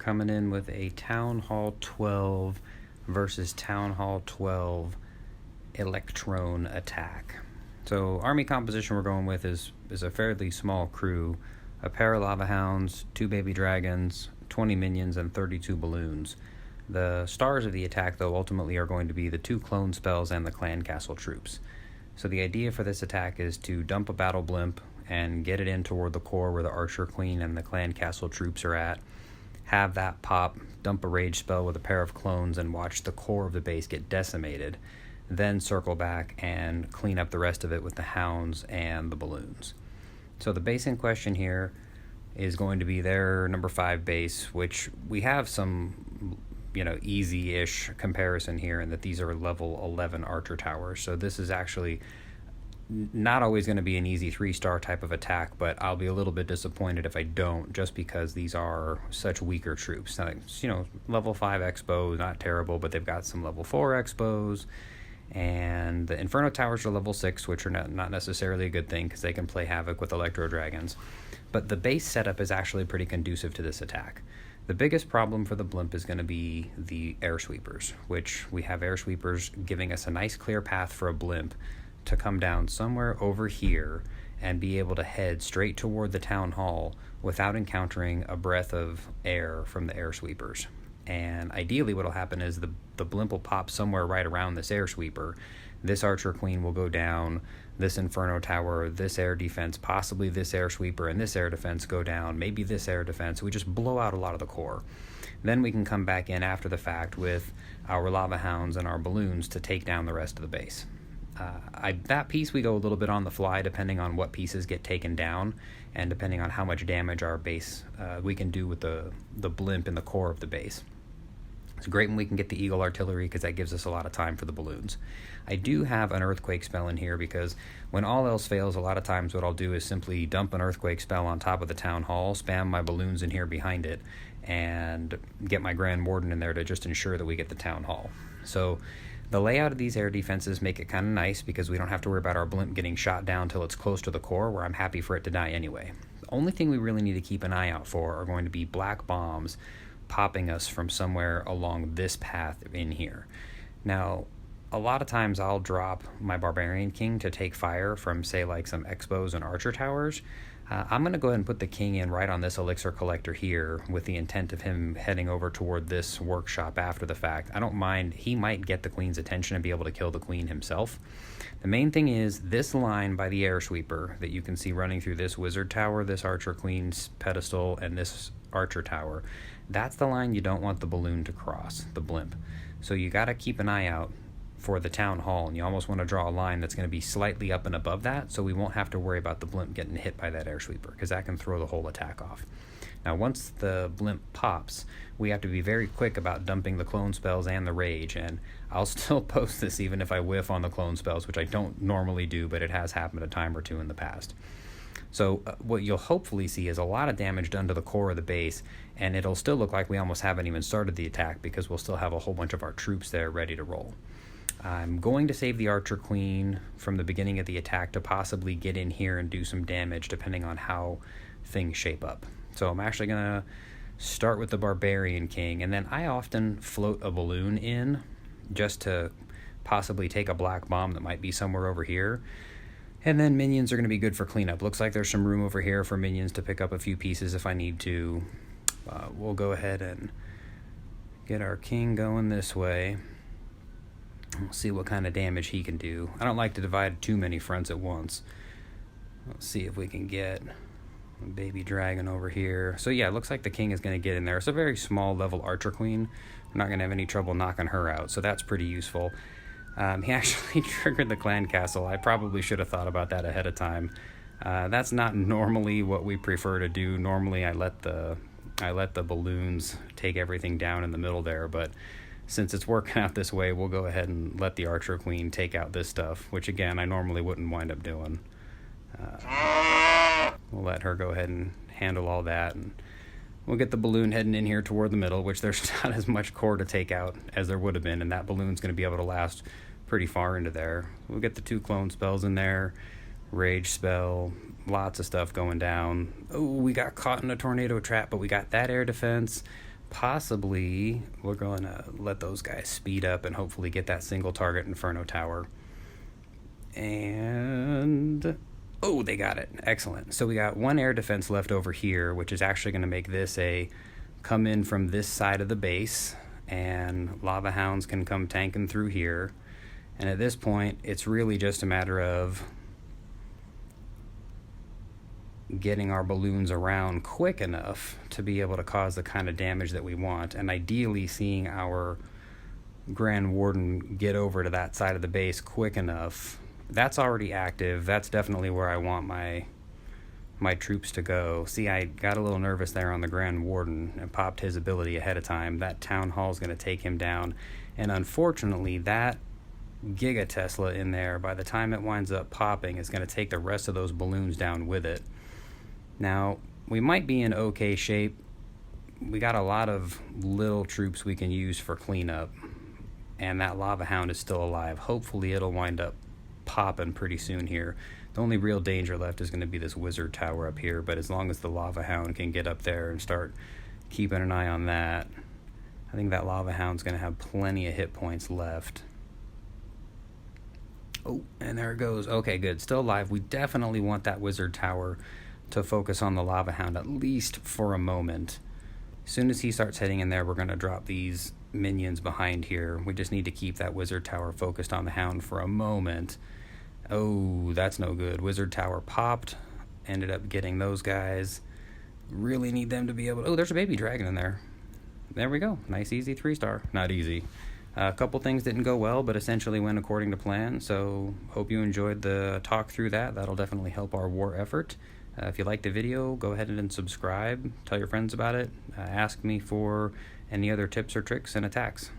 coming in with a Town Hall 12 versus Town Hall 12 Electrone attack. So army composition we're going with is a fairly small crew, a pair of lava hounds, 2 baby dragons, 20 minions, and 32 balloons. The stars of the attack, though, ultimately are going to be the 2 clone spells and the clan castle troops. So the idea for this attack is to dump a battle blimp and get it in toward the core where the archer queen and the clan castle troops are at, have that pop, dump a rage spell with a pair of clones, and watch the core of the base get decimated, then circle back and clean up the rest of it with the hounds and the balloons. So the base in question here is going to be their number 5 base, which we have some easy-ish comparison here in that these are level 11 archer towers. So this is actually not always going to be an easy 3-star type of attack, but I'll be a little bit disappointed if I don't, just because these are such weaker troops. Now, level 5 expos, not terrible, but they've got some level 4 expos, and the Inferno Towers are level 6, which are not necessarily a good thing because they can play havoc with Electro Dragons. But the base setup is actually pretty conducive to this attack. The biggest problem for the blimp is going to be the air sweepers, which we have air sweepers giving us a nice clear path for a blimp to come down somewhere over here and be able to head straight toward the town hall without encountering a breath of air from the air sweepers. And ideally what will happen is the blimp will pop somewhere right around this air sweeper. This archer queen will go down, this inferno tower, this air defense, possibly this air sweeper, and this air defense go down, maybe this air defense. We just blow out a lot of the core. Then we can come back in after the fact with our lava hounds and our balloons to take down the rest of the base. That piece we go a little bit on the fly depending on what pieces get taken down and depending on how much damage our base we can do with the blimp in the core of the base. It's great when we can get the Eagle Artillery because that gives us a lot of time for the balloons. I do have an Earthquake spell in here because when all else fails, a lot of times what I'll do is simply dump an Earthquake spell on top of the Town Hall, spam my balloons in here behind it, and get my Grand Warden in there to just ensure that we get the Town Hall. So the layout of these air defenses make it kind of nice because we don't have to worry about our blimp getting shot down till it's close to the core, where I'm happy for it to die anyway. The only thing we really need to keep an eye out for are going to be black bombs popping us from somewhere along this path in here. Now, a lot of times I'll drop my Barbarian King to take fire from, say, like some Expos and Archer Towers. I'm going to go ahead and put the King in right on this Elixir Collector here with the intent of him heading over toward this workshop after the fact. I don't mind. He might get the Queen's attention and be able to kill the Queen himself. The main thing is this line by the Air Sweeper that you can see running through this Wizard Tower, this Archer Queen's pedestal, and this Archer Tower. That's the line you don't want the balloon to cross, the blimp. So you got to keep an eye out for the town hall, and you almost want to draw a line that's going to be slightly up and above that so we won't have to worry about the blimp getting hit by that air sweeper because that can throw the whole attack off. Now once the blimp pops, we have to be very quick about dumping the clone spells and the rage, and I'll still post this even if I whiff on the clone spells, which I don't normally do, but it has happened a time or two in the past. So what you'll hopefully see is a lot of damage done to the core of the base, and it'll still look like we almost haven't even started the attack because we'll still have a whole bunch of our troops there ready to roll. I'm going to save the Archer Queen from the beginning of the attack to possibly get in here and do some damage depending on how things shape up. So I'm actually going to start with the Barbarian King, and then I often float a balloon in just to possibly take a black bomb that might be somewhere over here. And then minions are going to be good for cleanup. Looks like there's some room over here for minions to pick up a few pieces if I need to. We'll go ahead and get our king going this way. We'll see what kind of damage he can do. I don't like to divide too many fronts at once. Let's see if we can get a baby dragon over here. So yeah, it looks like the king is going to get in there. It's a very small level archer queen. We're not going to have any trouble knocking her out, so that's pretty useful. He actually triggered the clan castle. I probably should have thought about that ahead of time. That's not normally what we prefer to do. Normally I let the balloons take everything down in the middle there, but since it's working out this way, we'll go ahead and let the Archer Queen take out this stuff, which again I normally wouldn't wind up doing. We'll let her go ahead and handle all that, and we'll get the balloon heading in here toward the middle, which there's not as much core to take out as there would have been, and that balloon's going to be able to last pretty far into there. We'll get the 2 clone spells in there, rage spell, lots of stuff going down. Oh, we got caught in a tornado trap, but we got that air defense, possibly we're going to let those guys speed up and hopefully get that single target Inferno Tower. And oh, they got it. Excellent. So we got one air defense left over here, which is actually going to make this a come in from this side of the base, and Lava Hounds can come tanking through here. And at this point, it's really just a matter of getting our balloons around quick enough to be able to cause the kind of damage that we want, and ideally seeing our Grand Warden get over to that side of the base quick enough. That's already active. That's definitely where I want my troops to go. See, I got a little nervous there on the Grand Warden and popped his ability ahead of time. That Town Hall is going to take him down, and unfortunately that Giga Tesla in there, by the time it winds up popping, is going to take the rest of those balloons down with it. Now, we might be in okay shape. We got a lot of little troops we can use for cleanup, and that Lava Hound is still alive. Hopefully it'll wind up popping pretty soon here. The only real danger left is going to be this Wizard Tower up here, but as long as the Lava Hound can get up there and start keeping an eye on that, I think that Lava Hound's going to have plenty of hit points left. Oh, and there it goes. Okay, good. Still alive. We definitely want that Wizard Tower to focus on the Lava Hound, at least for a moment. As soon as he starts heading in there, we're going to drop these minions behind here. We just need to keep that Wizard Tower focused on the Hound for a moment. Oh, that's no good. Wizard Tower popped. Ended up getting those guys. Really need them to be able to... Oh, there's a baby dragon in there. There we go. Nice, easy 3-star. Not easy. A couple things didn't go well, but essentially went according to plan. So hope you enjoyed the talk through that. That'll definitely help our war effort. If you liked the video, go ahead and subscribe. Tell your friends about it. Ask me for any other tips or tricks and attacks.